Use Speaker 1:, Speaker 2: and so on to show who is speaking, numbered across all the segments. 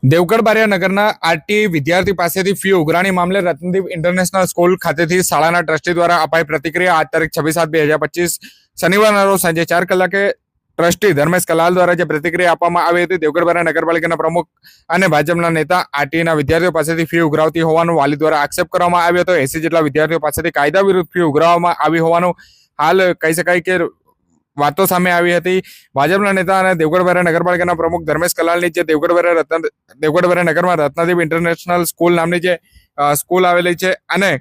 Speaker 1: દેવગઢ બારિયા નગરના આરટી વિદ્યાર્થી પાસેથી ફી ઉઘરાણી મામલે રત્નદીપ ઇન્ટરનેશનલ સ્કૂલ ખાતેથી શાળાના ટ્રસ્ટી દ્વારા અપાઈ પ્રતિક્રિયા આજ તારીખ 26/7/2025 શનિવારના રોજ સાંજે 4 કલાકે ટ્રસ્ટી ધર્મેશ કલાલ દ્વારા જે પ્રતિક્રિયા આપવામાં આવી હતી. દેવગઢ બારિયા નગરપાલિકાના પ્રમુખ અને ભાજપના નેતા આરટીના વિદ્યાર્થીઓ પાસેથી ફી ઉઘરાવતી હોવાનું વાલી દ્વારા આક્ષેપ કરવામાં આવ્યો હતો. 80 જેટલા વિદ્યાર્થીઓ પાસેથી કાયદા વિરુદ્ધ ફી ઉઘરાવવામાં આવી હોવાનું હાલ કહી શકાય કે વાતો સામે આવી હતી. ભાજપના નેતા અને દેવગઢ બારિયા નગરપાલિકાના પ્રમુખ ધર્મેશ કલાલની જે દેવગઢ બારિયા નગરમાં રત્નદીપ ઇન્ટરનેશનલ સ્કૂલ નામની જે સ્કૂલ આવેલી છે અને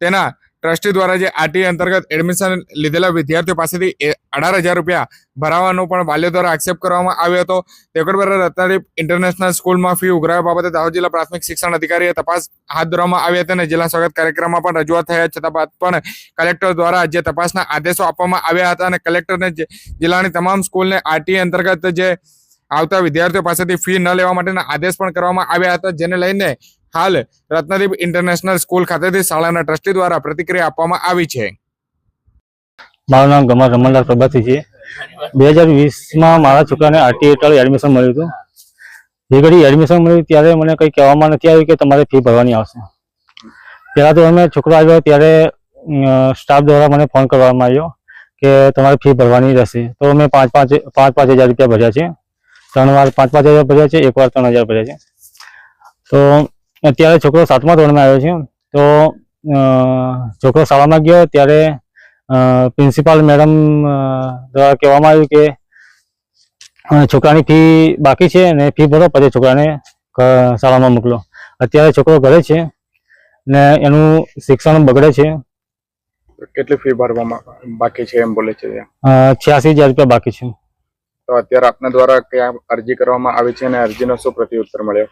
Speaker 1: તેના ટ્રસ્ટી દ્વારા જે આરટી અંતર્ગત એડમિશન લીધેલા વિદ્યાર્થીઓ પાસેથી 18,000 રૂપિયા ભરાવાનો પણ વાલીઓ દ્વારા આક્ષેપ કરવામાં આવ્યો હતો. દેવગઢ બારિયા રત્નદીપ ઇન્ટરનેશનલ સ્કૂલમાં ફી ઉઘરાવ્યા બાબતે દાહોદ જિલ્લા પ્રાથમિક શિક્ષણ અધિકારીએ તપાસ હાથ ધરવામાં આવી હતી અને જિલ્લા સ્વાગત કાર્યક્રમમાં પણ રજૂઆત થયા છતાં બાદ પણ કલેક્ટર દ્વારા જે તપાસના આદેશો આપવામાં આવ્યા હતા અને કલેક્ટરને જિલ્લાની તમામ સ્કૂલને આરટી અંતર્ગત જે આવતા વિદ્યાર્થીઓ પાસેથી ફી ન લેવા માટેના આદેશ પણ કરવામાં આવ્યા હતા, જેને લઈને હાલ રત્નદીપ ઇન્ટરનેશનલ સ્કૂલ ખાતેથી શાળાના ટ્રસ્ટી દ્વારા પ્રતિક્રિયા આપવામાં આવી છે.
Speaker 2: મારું નામ ગમા રમણલાલ પ્રભાતી છે. 2020માં મારા છોકરાને આરટી હેઠળ એડમિશન મળ્યું હતું. જે ઘડી એડમિશન મળ્યું ત્યારે મને કંઈ કહેવામાં નથી આવ્યું કે તમારે ફી ભરવાની આવશે. પહેલાં તો અમે છોકરો આવ્યો ત્યારે સ્ટાફ દ્વારા મને ફોન કરવામાં આવ્યો કે તમારે ફી ભરવાની રહેશે. તો મેં 5,000 રૂપિયા ભર્યા છે. 3 વાર 5,000 ભર્યા છે, 1 વાર 3,000 ભર્યા છે. તો અત્યારે છોકરો 7મા ધોરણમાં આવ્યો છે. તો છોકરો શાળામાં ગયો ત્યારે પ્રિન્સિપાલ મેડમ દ્વારા કહેવામાં આવ્યું કે છોકરાની ફી બાકી છે અને ફી ભરો પછી છોકરાને શાળામાં મોકલો. અત્યારે છોકરો ઘરે છે ને એનું શિક્ષણ બગડે છે.
Speaker 1: કેટલી ફી ભરવામાં બાકી છે એમ બોલે છે?
Speaker 2: 86,000 રૂપિયા બાકી છે.
Speaker 1: તો અત્યારે આપના દ્વારા ક્યાં અરજી કરવામાં આવી છે અને અરજીનો શું પ્રત્યુત્તર મળ્યો?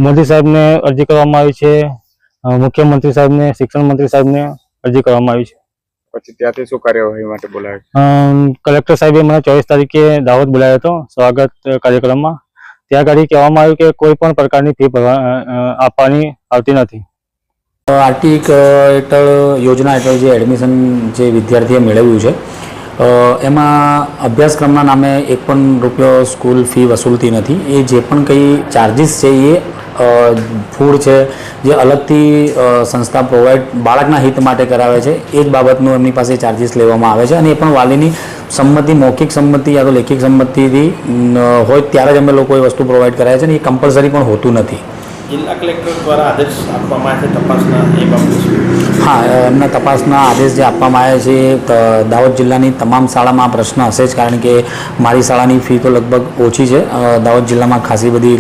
Speaker 2: મોદી સાહેબને અરજી કરવામાં આવી છે, મુખ્યમંત્રી સાહેબને, શિક્ષણ મંત્રી સાહેબને અરજી કરવામાં આવી છે.
Speaker 1: પછી ત્યાંથી શું કાર્યવાહી માટે બોલાવ્યો?
Speaker 2: કલેક્ટર સાહેબે મને 24 તારીખે દાહોદ બોલાવ્યો હતો સ્વાગત કાર્યક્રમમાં. ત્યાં આગળ કહેવામાં આવ્યું કે કોઈ પણ પ્રકારની ફી આપવાની આવતી નથી.
Speaker 3: આરટી હેઠળ યોજના હેઠળ જે એડમિશન જે વિદ્યાર્થીએ મેળવ્યું છે એમાં અભ્યાસક્રમના નામે એક પણ રૂપિયો સ્કૂલ ફી વસૂલતી નથી. એ જે પણ કંઈ ચાર્જિસ છે એ ફૂડ છે જે અલગથી સંસ્થા પ્રોવાઈડ બાળકના હિત માટે કરાવે છે એ જ બાબતનું એમની પાસે ચાર્જિસ લેવામાં આવે છે અને એ પણ વાલીની સંમતિ, મૌખિક સંમતિ યા તો લેખિત સંમતિથી હોય ત્યારે જ અમે લોકો એ વસ્તુ પ્રોવાઈડ કરાવે છે અને એ કમ્પલસરી પણ હોતું નથી.
Speaker 4: જિલ્લા કલેક્ટર દ્વારા આદેશ આપવામાં આવે છે તપાસના એ બાબતે?
Speaker 3: હા, એમના તપાસના આદેશ જે આપવામાં આવ્યા છે દાહોદ જિલ્લાની તમામ શાળામાં આ પ્રશ્ન હશે જ, કારણ કે મારી શાળાની ફી તો લગભગ ઓછી છે. દાહોદ જિલ્લામાં ખાસી બધી